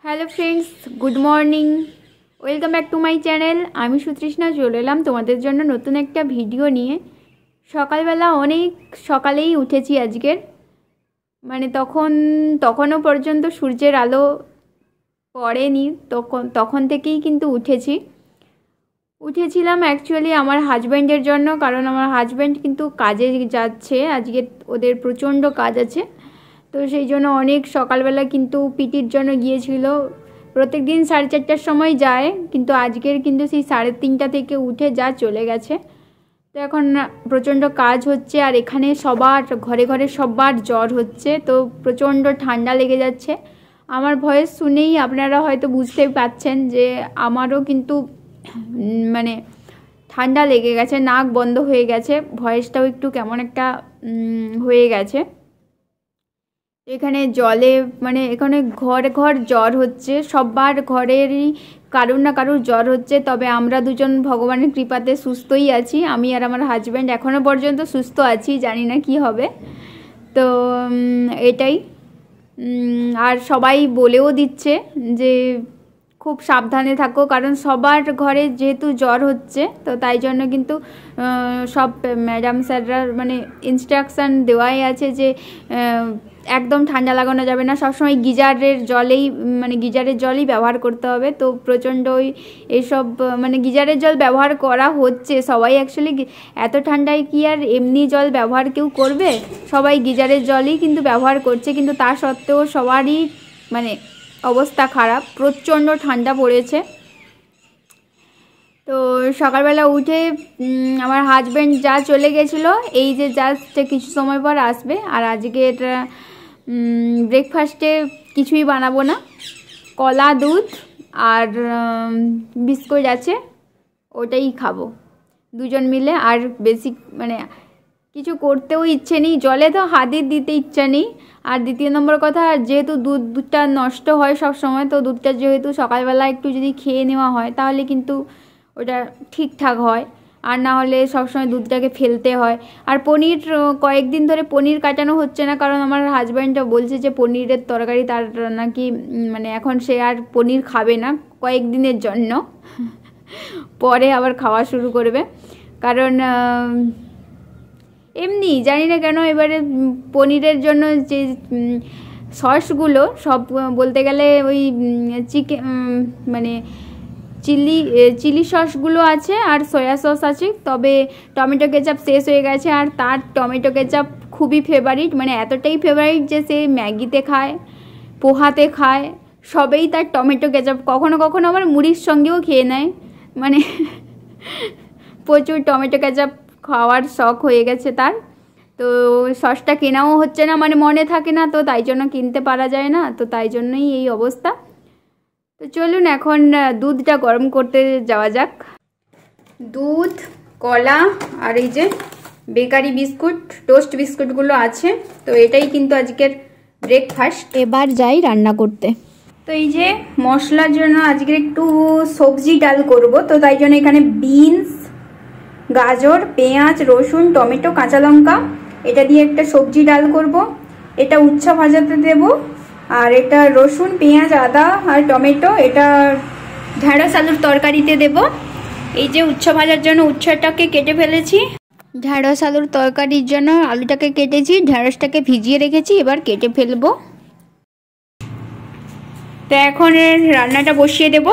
Hello friends, good morning. Welcome back to my channel. আমি সুতৃষ্ণা চলে এলাম তোমাদের জন্য নতুন একটা ভিডিও নিয়ে। সকালবেলা অনেক সকালেই উঠেছি আজকের, মানে তখনও পর্যন্ত সূর্যের আলো পড়েনি, তখন থেকেই কিন্তু উঠেছিলাম অ্যাকচুয়ালি আমার হাজব্যান্ডের জন্য, কারণ আমার হাজব্যান্ড কিন্তু কাজে যাচ্ছে আজকে, ওদের প্রচণ্ড কাজ আছে। তো সেই জন্য অনেক সকালবেলা কিন্তু পিটির জন্য গিয়েছিল। প্রত্যেক দিন 4:30টার সময় যায়, কিন্তু আজকের কিন্তু সেই 3:30 থেকে উঠে চলে গেছে। তো এখন প্রচণ্ড কাজ হচ্ছে, আর এখানে সবার ঘরে ঘরে সবার জ্বর হচ্ছে, তো প্রচণ্ড ঠান্ডা লেগে যাচ্ছে। আমার ভয়েস শুনেই আপনারা হয়তো বুঝতেই পারছেন যে আমারও কিন্তু মানে ঠান্ডা লেগে গেছে, নাক বন্ধ হয়ে গেছে, ভয়েসটাও একটু কেমন একটা হয়ে গেছে। এখানে এখানে ঘর ঘর জ্বর হচ্ছে, সবার ঘরেরই কারুর না কারুর জ্বর হচ্ছে। তবে আমরা দুজন ভগবানের কৃপাতে সুস্থই আছি, আমি আর আমার হাজব্যান্ড এখনও পর্যন্ত সুস্থ আছি, জানি না কি হবে। তো এটাই। আর সবাই বলেও দিচ্ছে যে খুব সাবধানে থাকো, কারণ সবার ঘরে যেহেতু জ্বর হচ্ছে, তো তাই জন্য কিন্তু সব ম্যাডাম স্যাররা ইনস্ট্রাকশান দেওয়াই আছে যে একদম ঠান্ডা লাগানো যাবে না, সবসময় গিজারের জলই ব্যবহার করতে হবে। তো প্রচণ্ড এইসব গিজারের জল ব্যবহার করা হচ্ছে সবাই। অ্যাকচুয়ালি এত ঠান্ডায় কি আর এমনি জল ব্যবহার কেউ করবে, সবাই গিজারের জলই কিন্তু ব্যবহার করছে, কিন্তু তা সত্ত্বেও সবারই অবস্থা খারাপ, প্রচণ্ড ঠান্ডা পড়েছে। তো সকালবেলা উঠে আমার হাজব্যান্ড চলে গেছিলো, এই যে জাস্ট কিছু সময় পর আসবে। আর আজকে এটা ব্রেকফাস্টে কিছুই বানাবো না, কলা, দুধ আর বিস্কুট আছে, ওটাই খাবো দুজন মিলে। আর বেশি কিছু করতেও ইচ্ছে নেই, জলে তো হাতই দিতে ইচ্ছা নেই। আর দ্বিতীয় নম্বর কথা, যেহেতু দুধটা নষ্ট হয় সব সময়, তো দুধটা যেহেতু সকালবেলা একটু যদি খেয়ে নেওয়া হয় তাহলে কিন্তু ওটা ঠিকঠাক হয়, আর না হলে সবসময় দুধটাকে ফেলতে হয়। আর পনির কয়েকদিন ধরে পনির কাটানো হচ্ছে না, কারণ আমার হাজব্যান্ডটা বলছে যে পনিরের তরকারি তার নাকি এখন সে আর পনির খাবে না কয়েকদিনের জন্য, পরে আবার খাওয়া শুরু করবে। কারণ এমনি জানি না কেন এবারে পনিরের জন্য যে সসগুলো সব বলতে গেলে ওই চিলি সসগুলো আছে আর সয়া সস আছে, তবে টমেটো কেচাপ শেষ হয়ে গেছে। আর তার টমেটো কেচাপ খুবই ফেভারিট, এতটাই ফেভারিট যে সে ম্যাগিতে খায়, পোহাতে খায়, সবেই তার টমেটো কেচাপ। কখনো কখনো আবার মুড়ির সঙ্গেও খেয়ে নেয়, প্রচুর টমেটো কেচাপ খাওয়ার শখ হয়ে গেছে তার। তো সসটা কেনাও হচ্ছে না, মনে থাকে না, তো তাই জন্য কিনতে পারা যায় না, তো তাই জন্যই এই অবস্থা। তো চলুন এখন দুধটা গরম করতে যাওয়া যাক। দুধ, কলা আর এই যে বেকারি বিস্কুট, টোস্ট বিস্কুটগুলো আছে, তো এটাই কিন্তু আজকের ব্রেকফাস্ট। এবার যাই রান্না করতে। তো এই যে মশলার জন্য আজকে একটু সবজি ডাল করব, তো তাই জন্য এখানে বিনস, গাজর, পেঁয়াজ, রসুন, টমেটো, কাঁচা লঙ্কা, এটা দিয়ে একটা সবজি ডাল করব। এটা উচ্ছা ভাজাতে দেব, আর এটা রসুন, পেঁয়াজ, আদা আর টমেটো এটা ঢ্যাঁড়স আলুর তরকারিতে দেব। এই যে উচ্ছা ভাজার জন্য উচ্ছাটাকে কেটে ফেলেছি, ঢ্যাঁড়স আলুর তরকারির জন্য আলুটাকে কেটেছি, ঢ্যাঁড়সটাকে ভিজিয়ে রেখেছি, এবার কেটে ফেলবো। তো এখন রান্নাটা বসিয়ে দেব।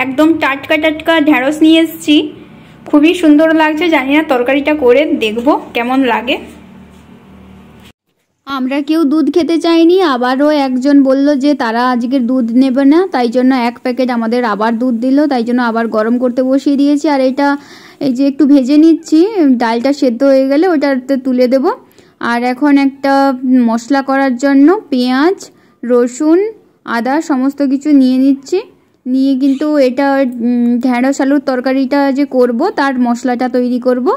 একদম টাটকা টাটকা ঢ্যাঁড়স নিয়ে এসেছি, খুবই সুন্দর লাগছে, জানি না তরকারিটা করে দেখব কেমন লাগে। আমরা কেউ দুধ খেতে চাইনি, আবারও একজন বলল যে তারা আজকের দুধ নেবে না, তাই জন্য 1 প্যাকেট আমাদের আবার দুধ দিল, তাই জন্য আবার গরম করতে বসিয়ে দিয়েছি। আর এটা এই যে একটু ভেজে নিচ্ছি, ডালটা সেদ্ধ হয়ে গেলে ওটাতে তুলে দেব। আর এখন একটা মশলা করার জন্য পেঁয়াজ, রসুন, আদা সমস্ত কিছু নিয়ে নিচ্ছি, নিয়ে কিন্তু এটা ঢ্যাঁড়স আলুর তরকারিটা যে করব তার মশলাটা তৈরি করব।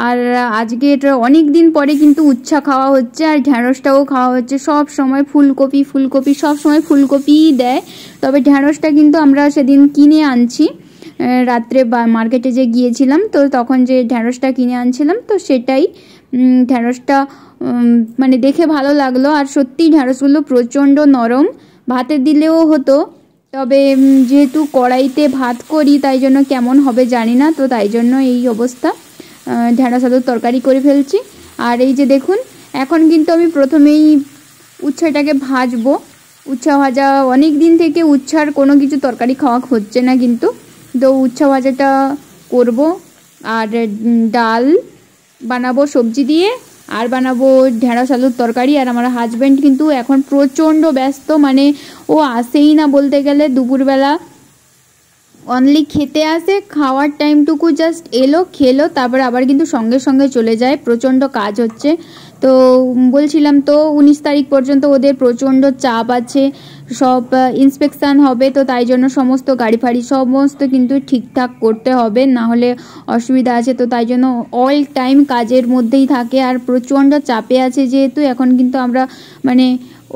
আর আজকে এটা অনেক দিন পরে কিন্তু উচ্ছা খাওয়া হচ্ছে, আর ঢ্যাঁড়সটাও খাওয়া হচ্ছে। সব সময় ফুলকপি সব সময় ফুলকপিই দেয়, তবে ঢ্যাঁড়সটা কিন্তু আমরা সেদিন কিনে আনছি রাত্রে মার্কেটে যে গিয়েছিলাম, তো তখন যে ঢ্যাঁড়সটা কিনে আনছিলাম, তো সেটাই ঢ্যাঁড়সটা দেখে ভালো লাগলো। আর সত্যিই ঢ্যাঁড়সগুলো প্রচণ্ড নরম, ভাতে দিলেও হতো, তবে যেহেতু কড়াইতে ভাত করি তাই জন্য কেমন হবে জানি না, তো তাই জন্য এই অবস্থা। ঢেঁড়স আলুর তরকারি করে ফেলছি। আর এই যে দেখুন, এখন কিন্তু আমি প্রথমেই উচ্ছেটাকে ভাজবো। উচ্ছে ভাজা, অনেক দিন থেকে উচ্ছার কোনো কিছু তরকারি খাওয়া হচ্ছে না, কিন্তু তো উচ্ছে ভাজাটা করব। আর ডাল বানাবো সবজি দিয়ে, আর বানাবো ঢেঁড়স আলুর তরকারি। আর আমার হাজব্যান্ড কিন্তু এখন প্রচণ্ড ব্যস্ত, মানে ও আসেই না বলতে গেলে। দুপুরবেলা অনলি খেতে আসে, খাওয়ার টাইমটুকু জাস্ট এলো, খেলো, তারপরে আবার কিন্তু সঙ্গে সঙ্গে চলে যায়। প্রচণ্ড কাজ হচ্ছে। তো বলছিলাম তো 19 তারিখ পর্যন্ত ওদের প্রচণ্ড চাপ আছে, সব ইন্সপেকশান হবে, তো তাই জন্য সমস্ত গাড়ি ফাড়ি সমস্ত কিন্তু ঠিকঠাক করতে হবে, না হলে অসুবিধা আছে। তো তাই জন্য অল টাইম কাজের মধ্যেই থাকে, আর প্রচণ্ড চাপে আছে যেহেতু। এখন কিন্তু আমরা মানে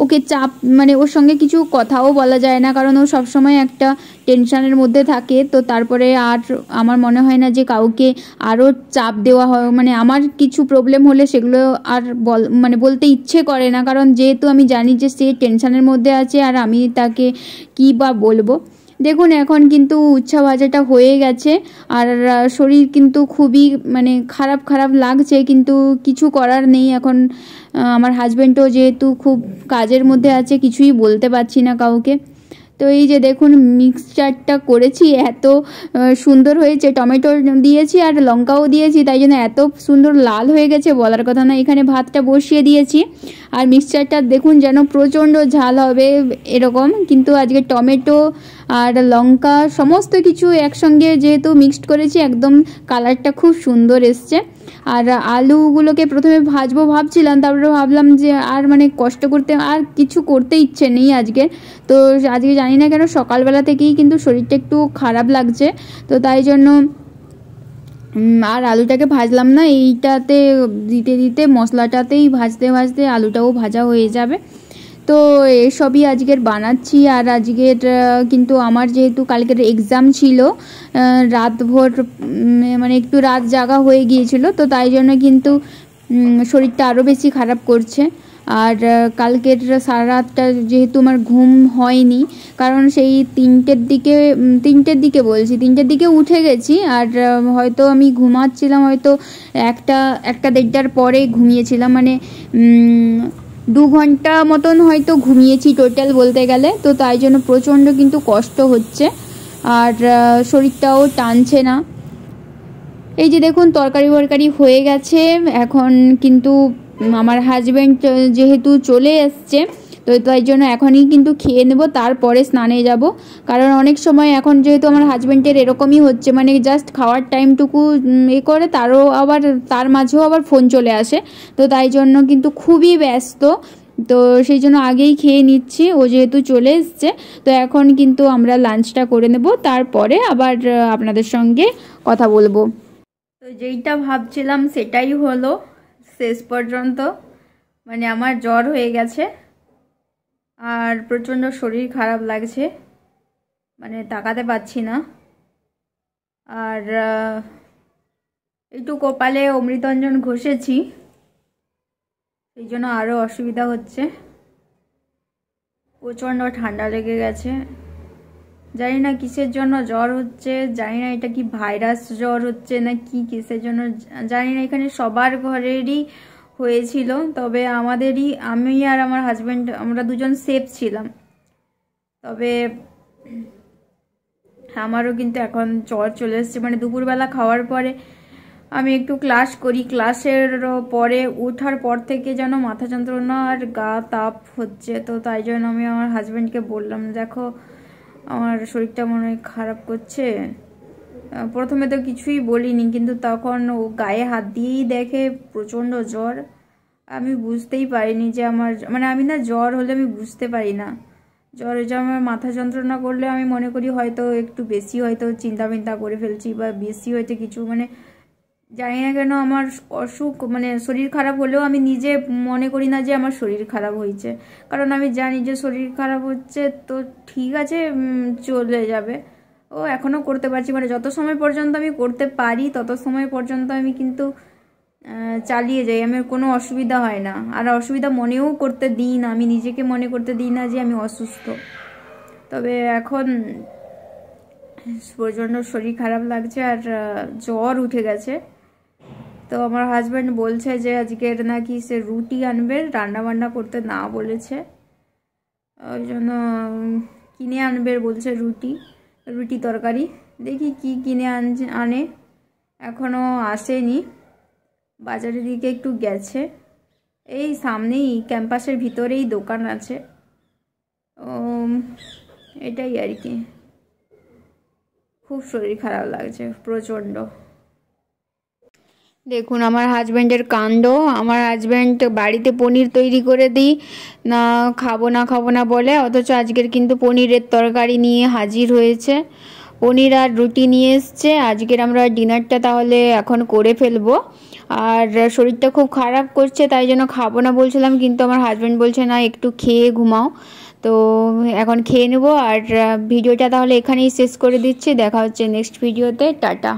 ওকে চাপ, মানে ওর সঙ্গে কিছু কথাও বলা যায় না, কারণ ও সবসময় একটা টেনশানের মধ্যে থাকে। তো তারপরে আর আমার মনে হয় না যে কাউকে আরও চাপ দেওয়া হয়, মানে আমার কিছু প্রবলেম হলে সেগুলো আর বলতে ইচ্ছে করে না, কারণ যেহেতু আমি জানি যে সে টেনশানের মধ্যে আছে আর আমি তাকে কী বা বলবো। দেখুন এখন কিন্তু উচ্ছা ভাজাটা হয়ে গেছে, আর শরীর কিন্তু খুবই মানে খারাপ খারাপ লাগছে, কিন্তু কিছু করার নেই এখন। আমার হাজব্যান্ডও যেহেতু খুব কাজের মধ্যে আছে, কিছুই বলতে পারছি না কাউকে। তো এই যে দেখুন মিক্সচারটা করেছি, এত সুন্দর হয়েছে। টমেটো দিয়েছি আর লঙ্কাও দিয়েছি, তাই জন্য এত সুন্দর লাল হয়ে গেছে বলার কথা না। এখানে ভাতটা বসিয়ে দিয়েছি, আর মিক্সচারটা দেখুন যেন প্রচণ্ড ঝাল হবে এরকম, কিন্তু আজকে টমেটো আর লঙ্কা সমস্ত কিছু একসঙ্গে যেহেতু মিক্সড করেছি, একদম কালারটা খুব সুন্দর এসছে। আর আলুগুলোকে প্রথমে ভাজবো ভাবছিলাম, তারপরে ভাবলাম যে আর মানে কষ্ট করতে আর কিছু করতে ইচ্ছে নেই আজকে। তো আজকে জানি না কেন সকালবেলা থেকেই কিন্তু শরীরটা একটু খারাপ লাগছে, তো তাই জন্য আর আলুটাকে ভাজলাম না। এইটাতে দিতে দিতে মশলাটাতেই ভাজতে ভাজতে আলুটাও ভাজা হয়ে যাবে। তো এসবই আজকের বানাচ্ছি। আর আজকের কিন্তু আমার যেহেতু কালকের এক্সাম ছিল, রাতভর মানে একটু রাত জাগা হয়ে গিয়েছিল, তো তাই জন্য কিন্তু শরীরটা আরও বেশি খারাপ করছে। আর কালকের সারা রাতটা যেহেতু আমার ঘুম হয়নি, কারণ সেই তিনটের দিকে উঠে গেছি। আর হয়তো আমি ঘুমাচ্ছিলাম হয়তো একটা দেড়টার পরে ঘুমিয়েছিলাম, মানে 2 ঘন্টা মতন হয়তো ঘুমিয়েছি টোটাল বলতে গেলে। তো তাই জন্য প্রচণ্ড কিন্তু কষ্ট হচ্ছে, আর শরীরটাও টানছে না। এই যে দেখুন তরকারি হয়ে গেছে। এখন কিন্তু আমার হাজব্যান্ড যেহেতু চলে এসছে, তো তাই জন্য এখনই কিন্তু খেয়ে নেব, তারপরে স্নানে যাব। কারণ অনেক সময় এখন যেহেতু আমার হাজব্যান্ডের এরকমই হচ্ছে, মানে জাস্ট খাওয়ার টাইমটুকু করে তার মাঝেও আবার ফোন চলে আসে, তো তাই জন্য কিন্তু খুবই ব্যস্ত। তো সেই জন্য আগেই খেয়ে নিচ্ছি, ও যেহেতু চলে এসছে। তো এখন কিন্তু আমরা লাঞ্চটা করে নেব, তারপরে আবার আপনাদের সঙ্গে কথা বলবো। তো যেইটা ভাবছিলাম সেটাই হলো শেষ পর্যন্ত, মানে আমার জ্বর হয়ে গেছে আর প্রচণ্ড শরীর খারাপ লাগছে, মানে তাকাতে পাচ্ছি না। আর একটু কপালে অমৃতাঞ্জন ঘষেছি, সেই জন্য আরও অসুবিধা হচ্ছে। প্রচণ্ড ঠান্ডা লেগে গেছে, জানি না কিসের জন্য জ্বর হচ্ছে, জানি না এটা কি ভাইরাস জ্বর হচ্ছে না কি কিসের জন্য জানি না। এখানে সবার ঘরেরই হয়েছিল, তবে আমি আর আমার হাজব্যান্ড আমরা দুজন সেফ ছিলাম। তবে আমারও কিন্তু এখন জ্বর চলে এসছে, মানে দুপুরবেলা খাওয়ার পরে আমি একটু ক্লাস করি, ক্লাসের পরে ওঠার পর থেকে যেন মাথা যন্ত্রণা আর গা তাপ হচ্ছে। তো তাই জন্য আমি আমার হাজব্যান্ডকে বললাম, দেখো আমার শরীরটা মনে হয় খারাপ করছে। প্রথমে তো কিছুই বলিনি, কিন্তু তখন ও গায়ে হাত দিয়েই দেখে প্রচণ্ড জ্বর। আমি বুঝতেই পারিনি যে আমার, মানে আমি না জ্বর হলে আমি বুঝতে পারি না। জ্বর যে আমার মাথা যন্ত্রণা করলে আমি মনে করি হয়তো একটু বেশি হয়তো চিন্তা করে ফেলছি, বা বেশি হয়তো কিছু, মানে জানি না কেন আমার অসুখ, মানে শরীর খারাপ হলেও আমি নিজে মনে করি না যে আমার শরীর খারাপ হয়েছে, কারণ আমি জানি যে শরীর খারাপ হচ্ছে তো ঠিক আছে চলে যাবে। ও এখনও করতে পারছি, মানে যত সময় পর্যন্ত আমি করতে পারি তত সময় পর্যন্ত আমি কিন্তু চালিয়ে যাই, আমার কোনো অসুবিধা হয় না। আর অসুবিধা মনেও করতে দিই না, আমি নিজেকে মনে করতে দিই না যে আমি অসুস্থ। তবে এখন প্রচণ্ড শরীর খারাপ লাগছে আর জ্বর উঠে গেছে। তো আমার হাজব্যান্ড বলছে যে আজকের নাকি সে রুটি আনবে, রান্না বান্না করতে না বলেছে, ওই জন্য কিনে আনবে বলছে রুটি তরকারি। দেখি কি কিনে আনে, এখনও আসেনি, বাজারের দিকে একটু গেছে। এই সামনেই ক্যাম্পাসের ভিতরেই দোকান আছে, এটাই আর কি। খুব শরীর খারাপ লাগছে প্রচণ্ড। দেখুন আমার হাজব্যান্ডের কাণ্ড। আমার হাজব্যান্ড বাড়িতে পনির তৈরি করে দিই না, খাবো না বলে, অথচ আজকের কিন্তু পনিরের তরকারি নিয়ে হাজির হয়েছে, পনির আর রুটি নিয়ে এসছে। আজকের আমরা ডিনারটা তাহলে এখন করে ফেলবো। আর শরীরটা খুব খারাপ করছে, তাই জন্য খাবো না বলছিলাম, কিন্তু আমার হাজব্যান্ড বলছে না একটু খেয়ে ঘুমাও। তো এখন খেয়ে নেবো। আর ভিডিওটা তাহলে এখানেই শেষ করে দিচ্ছি। দেখা হচ্ছে নেক্সট ভিডিওতে। টাটা।